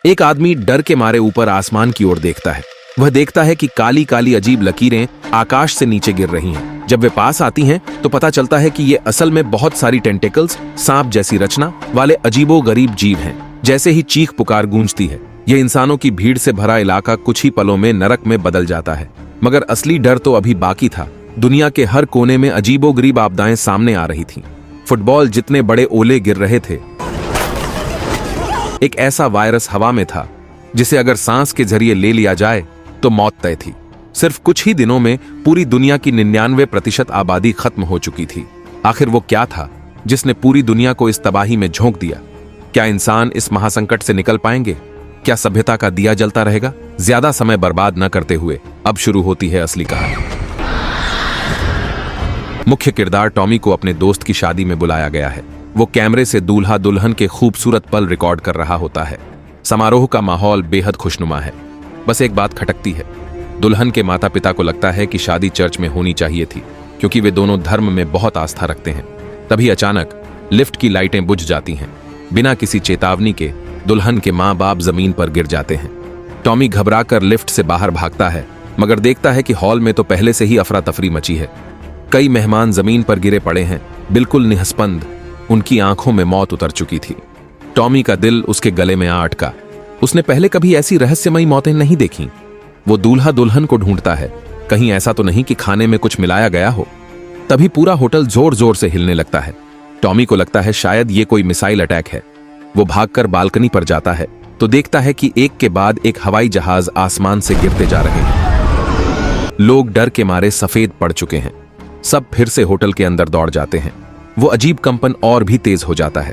एक आदमी डर के मारे ऊपर आसमान की ओर देखता है। वह देखता है कि काली काली अजीब लकीरें आकाश से नीचे गिर रही हैं। जब वे पास आती हैं तो पता चलता है कि ये असल में बहुत सारी टेंटिकल्स, सांप जैसी रचना वाले अजीबो गरीब जीव हैं। जैसे ही चीख पुकार गूंजती है, यह इंसानों की भीड़ से भरा इलाका कुछ ही पलों में नरक में बदल जाता है। मगर असली डर तो अभी बाकी था। दुनिया के हर कोने में अजीबो गरीब आपदाएं सामने आ रही थीं। फुटबॉल जितने बड़े ओले गिर रहे थे। एक ऐसा वायरस हवा में था जिसे अगर सांस के जरिए ले लिया जाए तो मौत तय थी। सिर्फ कुछ ही दिनों में पूरी दुनिया की 99% आबादी खत्म हो चुकी थी। आखिर वो क्या था जिसने पूरी दुनिया को इस तबाही में झोंक दिया? क्या इंसान इस महासंकट से निकल पाएंगे? क्या सभ्यता का दिया जलता रहेगा? ज्यादा समय बर्बाद न करते हुए अब शुरू होती है असली कहानी। मुख्य किरदार टॉमी को अपने दोस्त की शादी में बुलाया गया है। वो कैमरे से दूल्हा दुल्हन के खूबसूरत पल रिकॉर्ड कर रहा होता है। समारोह का माहौल बेहद खुशनुमा है। बस एक बात खटकती है। दुल्हन के माता पिता को लगता है कि शादी चर्च में होनी चाहिए थी, क्योंकि वे दोनों धर्म में बहुत आस्था रखते हैं। तभी अचानक लिफ्ट की लाइटें बुझ जाती हैं। बिना किसी चेतावनी के दुल्हन के माँ बाप जमीन पर गिर जाते हैं। टॉमी घबराकर लिफ्ट से बाहर भागता है, मगर देखता है कि हॉल में तो पहले से ही अफरा तफरी मची है। कई मेहमान जमीन पर गिरे पड़े हैं, बिल्कुल निहस्पंद। उनकी आंखों में मौत उतर चुकी थी। टॉमी का दिल उसके गले में आ अटका। उसने पहले कभी ऐसी रहस्यमयी मौतें नहीं देखीं। वो दूल्हा दुल्हन को ढूंढता है, कहीं ऐसा तो नहीं कि खाने में कुछ मिलाया गया हो। तभी पूरा होटल जोर जोर से हिलने लगता है। टॉमी को लगता है शायद ये कोई मिसाइल अटैक है। वो भागकर बालकनी पर जाता है तो देखता है कि एक के बाद एक हवाई जहाज आसमान से गिरते जा रहे हैं। लोग डर के मारे सफेद पड़ चुके हैं। सब फिर से होटल के अंदर दौड़ जाते हैं। वो अजीब कंपन और भी तेज हो जाता है।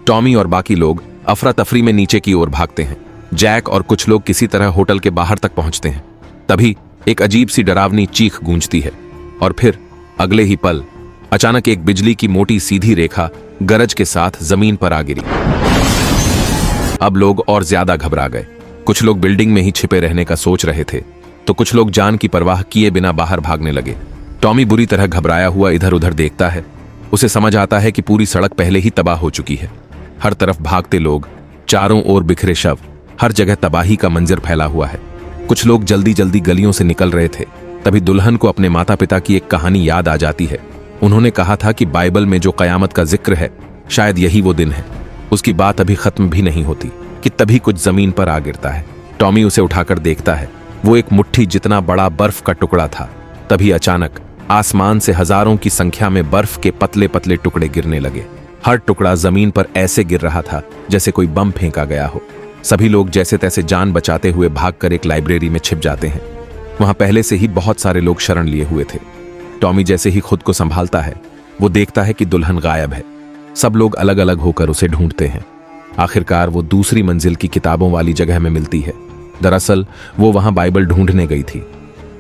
टॉमी और बाकी लोग अफरा तफरी में नीचे की ओर भागते हैं। जैक और कुछ लोग किसी तरह होटल के बाहर तक पहुंचते हैं। तभी एक अजीब सी डरावनी चीख गूंजती है और फिर अगले ही पल अचानक एक बिजली की मोटी सीधी रेखा गरज के साथ जमीन पर आ गिरी। अब लोग और ज्यादा घबरा गए। कुछ लोग बिल्डिंग में ही छिपे रहने का सोच रहे थे तो कुछ लोग जान की परवाह किए बिना बाहर भागने लगे। टॉमी बुरी तरह घबराया हुआ इधर उधर देखता है। उसे समझ आता है कि पूरी सड़क पहले ही तबाह हो चुकी है। हर तरफ भागते लोग, चारों ओर बिखरे शव, हर जगह तबाही का मंजर फैला हुआ है। कुछ लोग जल्दी जल्दी गलियों से निकल रहे थे। तभी दुल्हन को अपने माता पिता की एक कहानी याद आ जाती है। उन्होंने कहा था कि बाइबल में जो कयामत का जिक्र है, शायद यही वो दिन है। उसकी बात अभी खत्म भी नहीं होती कि तभी कुछ जमीन पर आ गिरता है। टॉमी उसे उठाकर देखता है। वो एक मुट्ठी जितना बड़ा बर्फ का टुकड़ा था। तभी अचानक आसमान से हजारों की संख्या में बर्फ के पतले पतले टुकड़े गिरने लगे। हर टुकड़ा जमीन पर ऐसे गिर रहा था जैसे कोई बम फेंका गया हो। सभी लोग जैसे तैसे जान बचाते हुए भागकर एक लाइब्रेरी में छिप जाते हैं। वहां पहले से ही बहुत सारे लोग शरण लिए हुए थे। टॉमी जैसे ही खुद को संभालता है, वो देखता है कि दुल्हन गायब है। सब लोग अलग अलग होकर उसे ढूंढते हैं। आखिरकार वो दूसरी मंजिल की किताबों वाली जगह में मिलती है। दरअसल वो वहां बाइबल ढूंढने गई थी,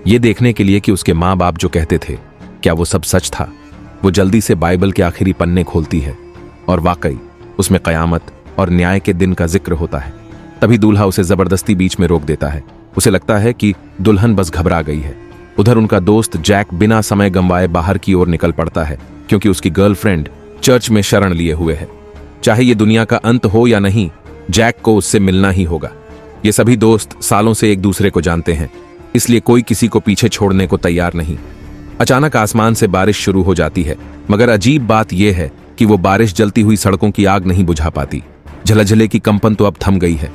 ये देखने के लिए कि उसके माँ बाप जो कहते थे क्या वो सब सच था। वो जल्दी से बाइबल के आखिरी पन्ने खोलती है और वाकई उसमें कयामत और न्याय के दिन का जिक्र होता है। तभी दूल्हा उसे जबरदस्ती बीच में रोक देता है। उसे लगता है कि दुल्हन बस घबरा गई है। उधर उनका दोस्त जैक बिना समय गंवाए बाहर की ओर निकल पड़ता है, क्योंकि उसकी गर्लफ्रेंड चर्च में शरण लिए हुए है। चाहे ये दुनिया का अंत हो या नहीं, जैक को उससे मिलना ही होगा। ये सभी दोस्त सालों से एक दूसरे को जानते हैं, इसलिए कोई किसी को पीछे छोड़ने को तैयार नहीं। अचानक आसमान से बारिश शुरू हो जाती है, मगर अजीब बात यह है कि वो बारिश जलती हुई सड़कों की आग नहीं बुझा पाती। झलझले की कंपन तो अब थम गई है,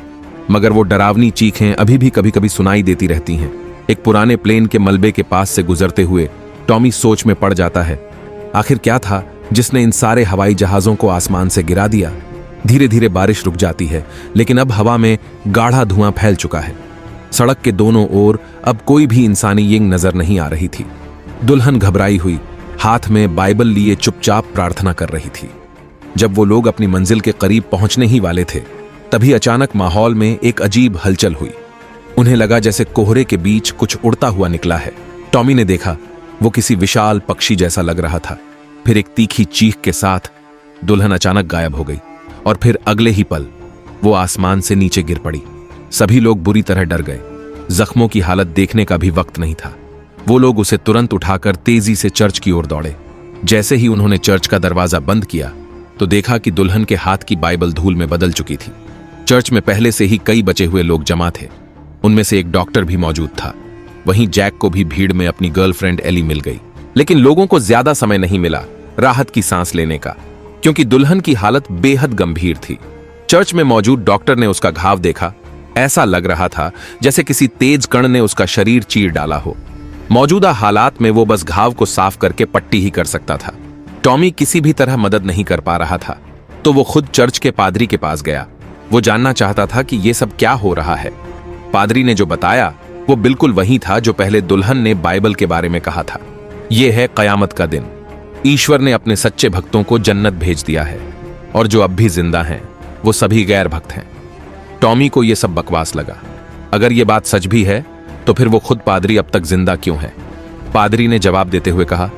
मगर वो डरावनी चीखें अभी भी कभी कभी सुनाई देती रहती हैं। एक पुराने प्लेन के मलबे के पास से गुजरते हुए टॉमी सोच में पड़ जाता है। आखिर क्या था जिसने इन सारे हवाई जहाजों को आसमान से गिरा दिया? धीरे धीरे बारिश रुक जाती है, लेकिन अब हवा में गाढ़ा धुआं फैल चुका है। सड़क के दोनों ओर अब कोई भी इंसानी यिंग नजर नहीं आ रही थी। दुल्हन घबराई हुई हाथ में बाइबल लिए चुपचाप प्रार्थना कर रही थी। जब वो लोग अपनी मंजिल के करीब पहुंचने ही वाले थे, तभी अचानक माहौल में एक अजीब हलचल हुई। उन्हें लगा जैसे कोहरे के बीच कुछ उड़ता हुआ निकला है। टॉमी ने देखा, वो किसी विशाल पक्षी जैसा लग रहा था। फिर एक तीखी चीख के साथ दुल्हन अचानक गायब हो गई और फिर अगले ही पल वो आसमान से नीचे गिर पड़ी। सभी लोग बुरी तरह डर गए। जख्मों की हालत देखने का भी वक्त नहीं था। वो लोग उसे तुरंत उठाकर तेजी से चर्च की ओर दौड़े। जैसे ही उन्होंने चर्च का दरवाजा बंद किया तो देखा कि दुल्हन के हाथ की बाइबल धूल में बदल चुकी थी। चर्च में पहले से ही कई बचे हुए लोग जमा थे। उनमें से एक डॉक्टर भी मौजूद था। वहीं जैक को भी भीड़ में अपनी गर्लफ्रेंड एली मिल गई। लेकिन लोगों को ज्यादा समय नहीं मिला राहत की सांस लेने का, क्योंकि दुल्हन की हालत बेहद गंभीर थी। चर्च में मौजूद डॉक्टर ने उसका घाव देखा। ऐसा लग रहा था जैसे किसी तेज कण ने उसका शरीर चीर डाला हो। मौजूदा हालात में वो बस घाव को साफ करके पट्टी ही कर सकता था। टॉमी किसी भी तरह मदद नहीं कर पा रहा था, तो वो खुद चर्च के पादरी के पास गया। वो जानना चाहता था कि ये सब क्या हो रहा है। पादरी ने जो बताया वो बिल्कुल वही था जो पहले दुल्हन ने बाइबल के बारे में कहा था। ये है कयामत का दिन। ईश्वर ने अपने सच्चे भक्तों को जन्नत भेज दिया है, और जो अब भी जिंदा हैं वो सभी गैर भक्त हैं। टॉमी को यह सब बकवास लगा। अगर ये बात सच भी है तो फिर वो खुद पादरी अब तक जिंदा क्यों है? पादरी ने जवाब देते हुए कहा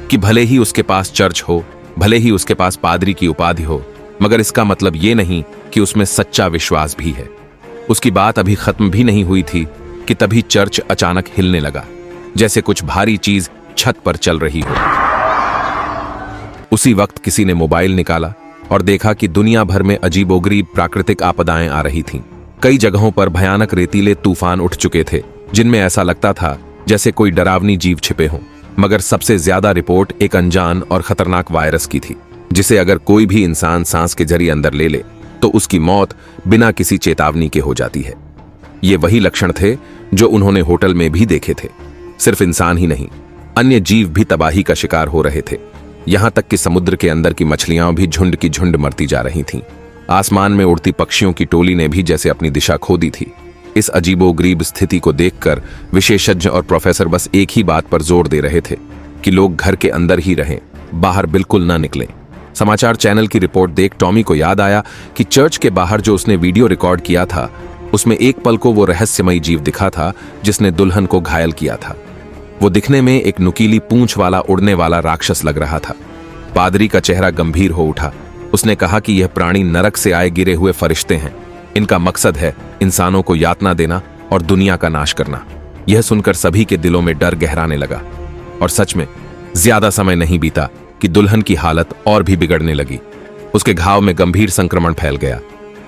कि भले ही उसके पास चर्च हो, भले ही उसके पास पादरी की उपाधि हो, मगर इसका मतलब ये नहीं कि उसमें सच्चा विश्वास भी है। उसकी बात अभी खत्म भी नहीं हुई थी कि तभी चर्च अचानक हिलने लगा, जैसे कुछ भारी चीज छत पर चल रही हो। उसी वक्त किसी ने मोबाइल निकाला और देखा कि दुनिया भर में अजीबोगरीब प्राकृतिक आपदाएं आ रही थीं। कई जगहों पर भयानक रेतीले तूफान उठ चुके थे, जिनमें ऐसा लगता था जैसे कोई डरावनी जीव छिपे हों। मगर सबसे ज्यादा रिपोर्ट एक अनजान और खतरनाक वायरस की थी, जिसे अगर कोई भी इंसान सांस के जरिए अंदर ले ले तो उसकी मौत बिना किसी चेतावनी के हो जाती है। ये वही लक्षण थे जो उन्होंने होटल में भी देखे थे। सिर्फ इंसान ही नहीं, अन्य जीव भी तबाही का शिकार हो रहे थे। यहां तक कि समुद्र के अंदर की मछलियां भी झुंड की झुंड मरती जा रही थीं। आसमान में उड़ती पक्षियों की टोली ने भी जैसे अपनी दिशा खो दी थी। इस अजीबोगरीब स्थिति को देखकर विशेषज्ञ और प्रोफेसर बस एक ही बात पर जोर दे रहे थे कि लोग घर के अंदर ही रहें, बाहर बिल्कुल ना निकलें। समाचार चैनल की रिपोर्ट देख टॉमी को याद आया कि चर्च के बाहर जो उसने वीडियो रिकॉर्ड किया था, उसमें एक पल को वो रहस्यमयी जीव दिखा था जिसने दुल्हन को घायल किया था। वो दिखने में एक नुकीली पूंछ वाला उड़ने वाला राक्षस लग रहा था। पादरी का चेहरा गंभीर हो उठा। उसने कहा कि यह प्राणी नरक से आए गिरे हुए फरिश्ते हैं। इनका मकसद है इंसानों को यातना देना और दुनिया का नाश करना। यह सुनकर सभी के दिलों में डर गहराने लगा। और सच में ज्यादा समय नहीं बीता कि दुल्हन की हालत और भी बिगड़ने लगी। उसके घाव में गंभीर संक्रमण फैल गया।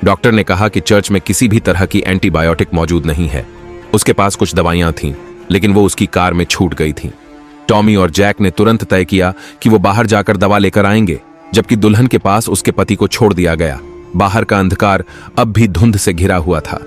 डॉक्टर ने कहा कि चर्च में किसी भी तरह की एंटीबायोटिक मौजूद नहीं है। उसके पास कुछ दवाइयां थीं, लेकिन वो उसकी कार में छूट गई थीं। टॉमी और जैक ने तुरंत तय किया कि वो बाहर जाकर दवा लेकर आएंगे, जबकि दुल्हन के पास उसके पति को छोड़ दिया गया। बाहर का अंधकार अब भी धुंध से घिरा हुआ था।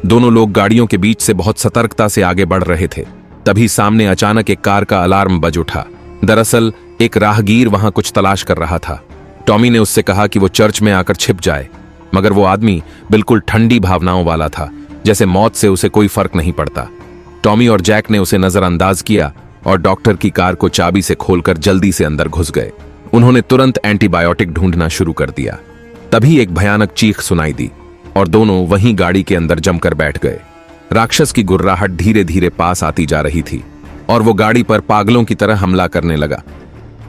दोनों लोग गाड़ियों के बीच से बहुत सतर्कता से आगे बढ़ रहे थे। तभी सामने अचानक एक कार का अलार्म बज उठा। दरअसल एक राहगीर वहां कुछ तलाश कर रहा था। टॉमी ने उससे कहा कि वो चर्च में आकर छिप जाए, मगर वो आदमी बिल्कुल ठंडी भावनाओं वाला था, जैसे मौत से उसे कोई फर्क नहीं पड़ता। टॉमी और जैक ने उसे नजरअंदाज किया और डॉक्टर की कार को चाबी से खोलकर जल्दी से अंदर घुस गए। उन्होंने तुरंत एंटीबायोटिक ढूंढना शुरू कर दिया। तभी एक भयानक चीख सुनाई दी और दोनों वहीं गाड़ी के अंदर जमकर बैठ गए। राक्षस की गुर्राहट धीरे धीरे पास आती जा रही थी और वो गाड़ी पर पागलों की तरह हमला करने लगा।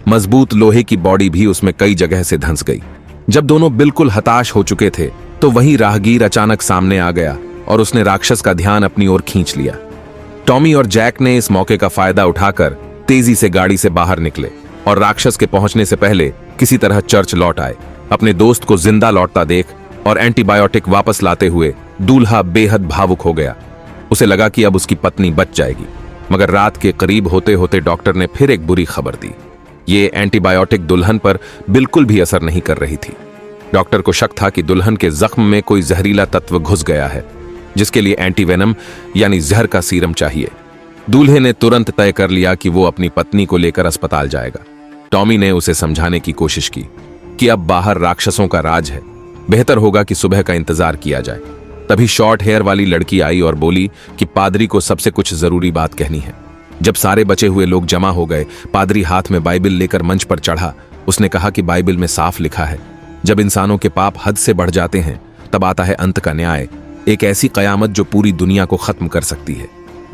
मजबूत लोहे की बॉडी भी उसमें कई जगह से धंस गई। जब दोनों बिल्कुल हताश हो चुके थे तो वहीं राहगीर अचानक सामने आ गया और उसने राक्षस का ध्यान अपनी ओर खींच लिया। टॉमी और जैक ने इस मौके का फायदा उठाकर तेजी से गाड़ी से बाहर निकले और राक्षस के पहुंचने से पहले किसी तरह चर्च लौट आए। अपने दोस्त को जिंदा लौटता देख और एंटीबायोटिक वापस लाते हुए दूल्हा बेहद भावुक हो गया। उसे लगा कि अब उसकी पत्नी बच जाएगी, मगर रात के करीब होते होते डॉक्टर ने फिर एक बुरी खबर दी। ये एंटीबायोटिक दुल्हन पर बिल्कुल भी असर नहीं कर रही थी। डॉक्टर को शक था कि दुल्हन के जख्म में कोई जहरीला तत्व घुस गया है, जिसके लिए एंटीवेनम यानी जहर का सीरम चाहिए। दूल्हे ने तुरंत तय कर लिया कि वो अपनी पत्नी को लेकर अस्पताल जाएगा। टॉमी ने उसे समझाने की कोशिश की कि अब बाहर राक्षसों का राज है, बेहतर होगा कि सुबह का इंतजार किया जाए। तभी शॉर्ट हेयर वाली लड़की आई और बोली कि पादरी को सबसे कुछ जरूरी बात कहनी है। जब सारे बचे हुए लोग जमा हो गए, पादरी हाथ में बाइबिल लेकर मंच पर चढ़ा। उसने कहा कि बाइबिल में साफ लिखा है, जब इंसानों के पाप हद से बढ़ जाते हैं तब आता है अंत का न्याय, एक ऐसी कयामत जो पूरी दुनिया को खत्म कर सकती है।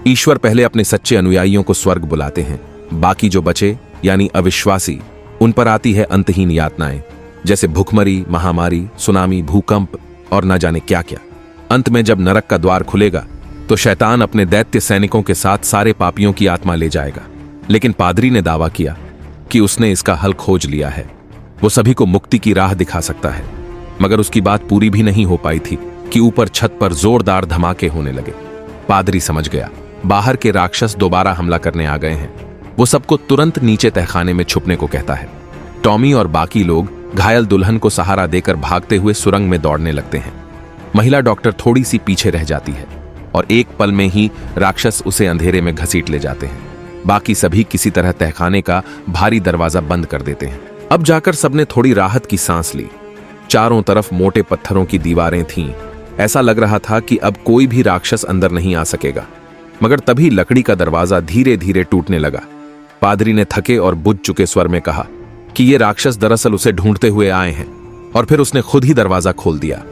ईश्वर पहले अपने सच्चे अनुयायियों को स्वर्ग बुलाते हैं, बाकी जो बचे यानी अविश्वासी, उन पर आती है अंतहीन यातनाएं, जैसे भुखमरी, महामारी, सुनामी, भूकंप और न जाने क्या क्या। अंत में जब नरक का द्वार खुलेगा तो शैतान अपने दैत्य सैनिकों के साथ सारे पापियों की आत्मा ले जाएगा। लेकिन पादरी ने दावा किया कि उसने इसका हल खोज लिया है। वो सभी को मुक्ति की राह दिखा सकता है। मगर उसकी बात पूरी भी नहीं हो पाई थी कि ऊपर छत पर जोरदार धमाके होने लगे। पादरी समझ गया, बाहर के राक्षस दोबारा हमला करने आ गए हैं। वो सबको तुरंत नीचे तहखाने में छुपने को कहता है। टॉमी और बाकी लोग घायल दुल्हन को सहारा देकर भागते हुए सुरंग में दौड़ने लगते हैं। महिला डॉक्टर थोड़ी सी पीछे रह जाती है और एक पल में ही राक्षस उसे अंधेरे में घसीट ले जाते हैं। बाकी सभी किसी तरह तहखाने का भारी दरवाजा बंद कर देते हैं। अब जाकर सबने थोड़ी राहत की सांस ली। चारों तरफ मोटे पत्थरों की दीवारें थीं। ऐसा लग रहा था कि अब कोई भी राक्षस अंदर नहीं आ सकेगा। मगर तभी लकड़ी का दरवाजा धीरे धीरे टूटने लगा। पादरी ने थके और बुझ चुके स्वर में कहा कि ये राक्षस दरअसल उसे ढूंढते हुए आए हैं, और फिर उसने खुद ही दरवाजा खोल दिया।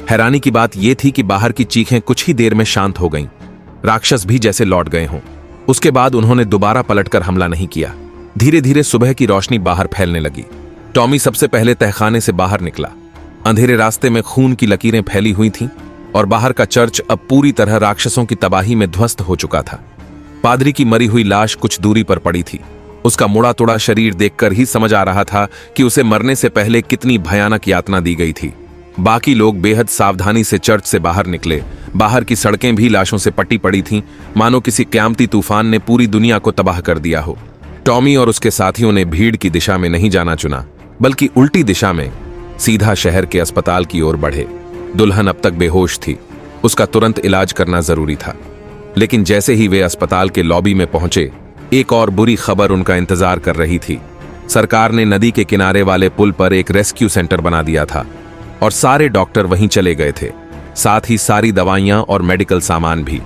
हैरानी की बात यह थी कि बाहर की चीखें कुछ ही देर में शांत हो गईं। राक्षस भी जैसे लौट गए हों। उसके बाद उन्होंने दोबारा पलटकर हमला नहीं किया। धीरे धीरे सुबह की रोशनी बाहर फैलने लगी। टॉमी सबसे पहले तहखाने से बाहर निकला। अंधेरे रास्ते में खून की लकीरें फैली हुई थीं और बाहर का चर्च अब पूरी तरह राक्षसों की तबाही में ध्वस्त हो चुका था। पादरी की मरी हुई लाश कुछ दूरी पर पड़ी थी। उसका मुड़ा तोड़ा शरीर देखकर ही समझ आ रहा था कि उसे मरने से पहले कितनी भयानक यातना दी गई थी। बाकी लोग बेहद सावधानी से चर्च से बाहर निकले। बाहर की सड़कें भी लाशों से पट्टी पड़ी थीं, मानो किसी क़यामती तूफान ने पूरी दुनिया को तबाह कर दिया हो। टॉमी और उसके साथियों ने भीड़ की दिशा में नहीं जाना चुना, बल्कि उल्टी दिशा में सीधा शहर के अस्पताल की ओर बढ़े। दुल्हन अब तक बेहोश थी। उसका तुरंत इलाज करना जरूरी था। लेकिन जैसे ही वे अस्पताल के लॉबी में पहुंचे, एक और बुरी खबर उनका इंतजार कर रही थी। सरकार ने नदी के किनारे वाले पुल पर एक रेस्क्यू सेंटर बना दिया था और सारे डॉक्टर वहीं चले गए थे, साथ ही सारी दवाइयां और मेडिकल सामान भी।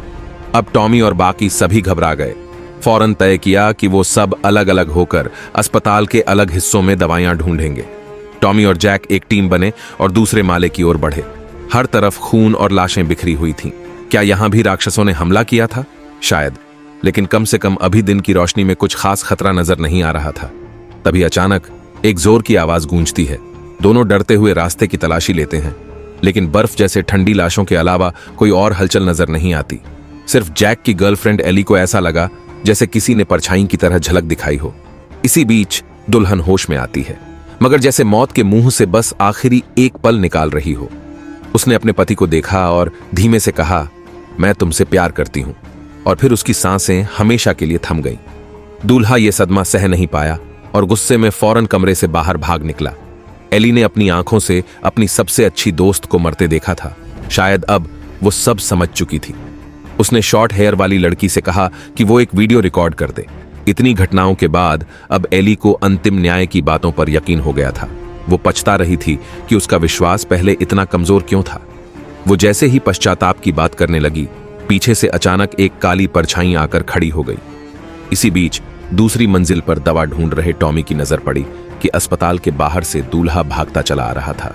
अब टॉमी और बाकी सभी घबरा गए। फौरन तय किया कि वो सब अलग अलग होकर अस्पताल के अलग हिस्सों में दवाइयां ढूंढेंगे। टॉमी और जैक एक टीम बने और दूसरे माले की ओर बढ़े। हर तरफ खून और लाशें बिखरी हुई थीं। क्या यहां भी राक्षसों ने हमला किया था? शायद, लेकिन कम से कम अभी दिन की रोशनी में कुछ खास खतरा नजर नहीं आ रहा था। तभी अचानक एक जोर की आवाज गूंजती है। दोनों डरते हुए रास्ते की तलाशी लेते हैं, लेकिन बर्फ जैसे ठंडी लाशों के अलावा कोई और हलचल नजर नहीं आती। सिर्फ जैक की गर्लफ्रेंड एली को ऐसा लगा जैसे किसी ने परछाई की तरह झलक दिखाई हो। इसी बीच दुल्हन होश में आती है, मगर जैसे मौत के मुंह से बस आखिरी एक पल निकाल रही हो। उसने अपने पति को देखा और धीमे से कहा, मैं तुमसे प्यार करती हूं। और फिर उसकी सांसें हमेशा के लिए थम गईं। दूल्हा यह सदमा सह नहीं पाया और गुस्से में फौरन कमरे से बाहर भाग निकला। एली ने अपनी आंखों से अपनी सबसे अच्छी दोस्त को मरते देखा था। शायद अब वो सब समझ चुकी थी। उसने शॉर्ट हेयर वाली लड़की से कहा कि वो एक वीडियो रिकॉर्ड कर दे। इतनी घटनाओं के बाद अब एली को अंतिम न्याय की बातों पर यकीन हो गया था। वो पछता रही थी कि उसका विश्वास पहले इतना कमजोर क्यों था। वो जैसे ही पश्चाताप की बात करने लगी, पीछे से अचानक एक काली परछाई आकर खड़ी हो गई। इसी बीच दूसरी मंजिल पर दवा ढूंढ रहे टॉमी की नजर पड़ी कि अस्पताल के बाहर से दूल्हा भागता चला आ रहा था।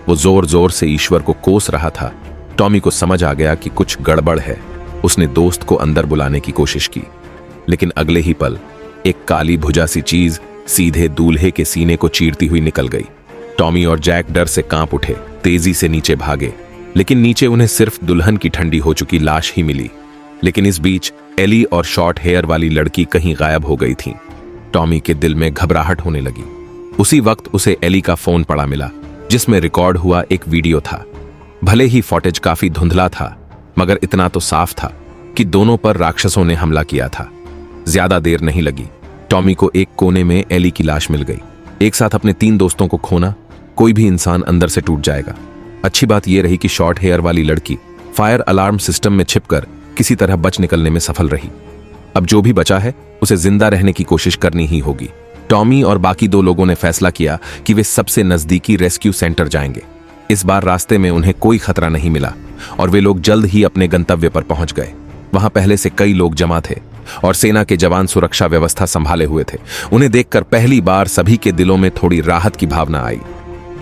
वो जोर जोर से ईश्वर को कोस रहा था। टॉमी को समझ आ गया कि कुछ गड़बड़ है। उसने दोस्त को अंदर बुलाने की कोशिश की, लेकिन अगले ही पल एक काली भुजा सी चीज सीधे दूल्हे के सीने को चीरती हुई निकल गई। टॉमी और जैक डर से कांप उठे, तेजी से नीचे भागे, लेकिन नीचे उन्हें सिर्फ दुल्हन की ठंडी हो चुकी लाश ही मिली। लेकिन इस बीच एली और शॉर्ट हेयर वाली लड़की कहीं गायब हो गई थी। टॉमी के दिल में घबराहट होने लगी। उसी वक्त उसे एली का फोन पड़ा मिला, जिसमें रिकॉर्ड हुआ एक वीडियो था। भले ही फुटेज काफी धुंधला था, मगर इतना तो साफ था कि दोनों पर राक्षसों ने हमला किया था। ज्यादा देर नहीं लगी, टॉमी को एक कोने में एली की लाश मिल गई। एक साथ अपने 3 दोस्तों को खोना, कोई भी इंसान अंदर से टूट जाएगा। अच्छी बात यह रही कि शॉर्ट हेयर वाली लड़की फायर अलार्म सिस्टम में छिपकर किसी तरह बच निकलने में सफल रही। अब जो भी बचा है उसे जिंदा रहने की कोशिश करनी ही होगी। टॉमी और बाकी 2 लोगों ने फैसला किया कि वे सबसे नजदीकी रेस्क्यू सेंटर जाएंगे। इस बार रास्ते में उन्हें कोई खतरा नहीं मिला और वे लोग जल्द ही अपने गंतव्य पर पहुंच गए। वहां पहले से कई लोग जमा थे और सेना के जवान सुरक्षा व्यवस्था संभाले हुए थे। उन्हें देखकर पहली बार सभी के दिलों में थोड़ी राहत की भावना आई।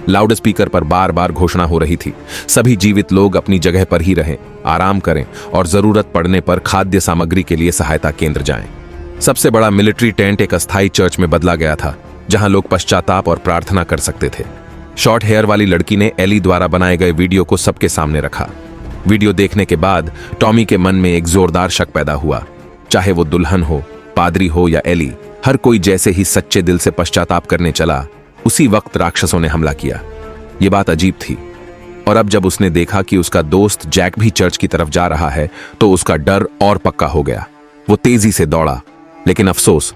लाउड स्पीकर पर बार बार घोषणा हो रही थी, सभी जीवित लोग अपनी जगह पर ही रहें, आराम करें और जरूरत पड़ने पर खाद्य सामग्री के लिए सहायता केंद्र जाएं। सबसे बड़ा मिलिट्री टेंट एक अस्थायी चर्च में बदला गया था, जहां लोग पश्चाताप और प्रार्थना कर सकते थे। शॉर्ट हेयर वाली लड़की ने एली द्वारा बनाए गए वीडियो को सबके सामने रखा। वीडियो देखने के बाद टॉमी के मन में एक जोरदार शक पैदा हुआ। चाहे वो दुल्हन हो, पादरी हो या एली, हर कोई जैसे ही सच्चे दिल से पश्चाताप करने चला, उसी वक्त राक्षसों ने हमला किया। ये बात अजीब थी। और अब जब उसने देखा कि उसका दोस्त जैक भी चर्च की तरफ जा रहा है तो उसका डर और पक्का हो गया। वो तेजी से दौड़ा, लेकिन अफसोस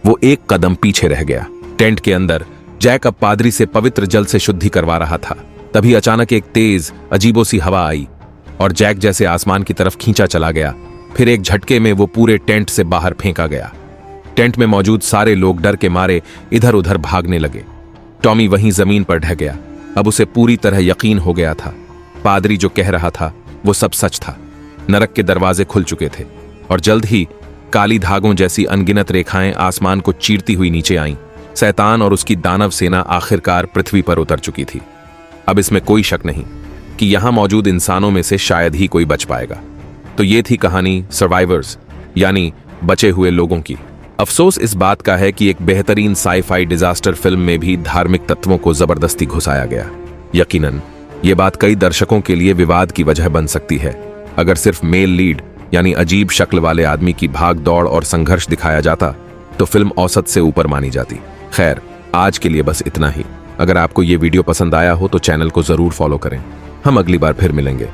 वो एक कदम पीछे रह गया। टेंट के अंदर जैक अब पादरी से पवित्र जल से शुद्धि करवा रहा था। तभी अचानक एक तेज अजीबो सी हवा आई और जैक जैसे आसमान की तरफ खींचा चला गया। फिर एक झटके में वो पूरे टेंट से बाहर फेंका गया। टेंट में मौजूद सारे लोग डर के मारे इधर उधर भागने लगे। टॉमी वहीं जमीन पर ढह गया। अब उसे पूरी तरह यकीन हो गया था, पादरी जो कह रहा था वो सब सच था। नरक के दरवाजे खुल चुके थे और जल्द ही काली धागों जैसी अनगिनत रेखाएं आसमान को चीरती हुई नीचे आईं। शैतान और उसकी दानव सेना आखिरकार पृथ्वी पर उतर चुकी थी। अब इसमें कोई शक नहीं कि यहां मौजूद इंसानों में से शायद ही कोई बच पाएगा। तो ये थी कहानी सर्वाइवर्स, यानी बचे हुए लोगों की। अफसोस इस बात का है कि एक बेहतरीन साई-फाई डिजास्टर फिल्म में भी धार्मिक तत्वों को जबरदस्ती घुसाया गया। यकीनन ये बात कई दर्शकों के लिए विवाद की वजह बन सकती है। अगर सिर्फ मेल लीड यानी अजीब शक्ल वाले आदमी की भाग दौड़ और संघर्ष दिखाया जाता तो फिल्म औसत से ऊपर मानी जाती। खैर, आज के लिए बस इतना ही। अगर आपको ये वीडियो पसंद आया हो तो चैनल को जरूर फॉलो करें। हम अगली बार फिर मिलेंगे।